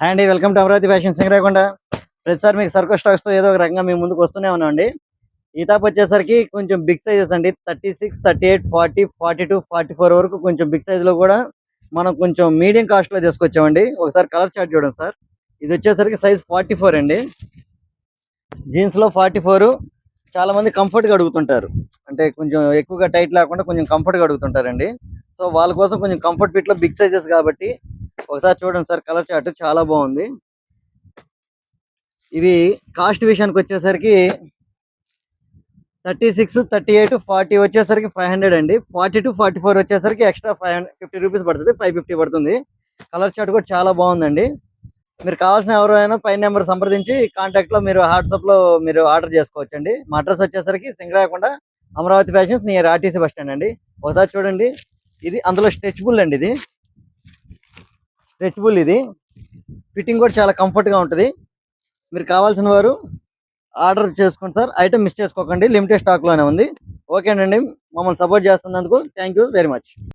Hi అండి, welcome to Amaravati fashion Singarayakonda. ప్రతిసారి మీకు సర్కస్ స్టాక్స్తో ఏదో ఒక రకంగా మేము ముందుకు వస్తూనే ఉన్నామండి. ఈ టాప్ వచ్చేసరికి కొంచెం బిగ్ సైజెస్ అండి. 36, 38, 40, 42, 44 వరకు కొంచెం బిగ్ సైజులో కూడా మనం కొంచెం మీడియం కాస్ట్లో తీసుకొచ్చామండి. ఒకసారి కలర్ చార్ట్ చూడండి సార్. ఇది వచ్చేసరికి సైజ్ 44 అండి. జీన్స్లో 44. చాలా మంది కంఫర్ట్గా అడుగుతుంటారు, అంటే కొంచెం ఎక్కువగా టైట్ లేకుండా కొంచెం కంఫర్ట్గా అడుగుతుంటారండి. సో వాళ్ళ కోసం కొంచెం కంఫర్ట్ ఫిట్లో బిగ్ సైజెస్ కాబట్టి ఒకసారి చూడండి సార్, కలర్ చార్ట్ చాలా బాగుంది. ఇవి కాస్ట్ విషయానికి వచ్చేసరికి 36, 38, 40 వచ్చేసరికి 500 అండి. 42, 44 వచ్చేసరికి ఎక్స్ట్రా 550 రూపీస్ పడుతుంది, 550 పడుతుంది. కలర్ చార్ట్ కూడా చాలా బాగుందండి. మీరు కావాల్సిన ఎవరైనా పైన నెంబర్ సంప్రదించి కాంటాక్ట్లో మీరు వాట్సాప్లో మీరు ఆర్డర్ చేసుకోవచ్చండి. మా అడ్రస్ వచ్చేసరికి Singarayakonda, Amaravati fashions near RTC bus stand అండి. ఒకసారి చూడండి, ఇది అందులో స్ట్రెచబుల్ అండి. ఇది స్ట్రెచబుల్, ఇది ఫిట్టింగ్ కూడా చాలా కంఫర్ట్గా ఉంటుంది. మీరు కావాల్సిన వారు ఆర్డర్ చేసుకోండి సార్. ఐటమ్ మిస్ చేసుకోకండి, లిమిటెడ్ స్టాక్లోనే ఉంది. ఓకేనండి, మమ్మల్ని సపోర్ట్ చేస్తున్నందుకు థ్యాంక్ యూ వెరీ మచ్.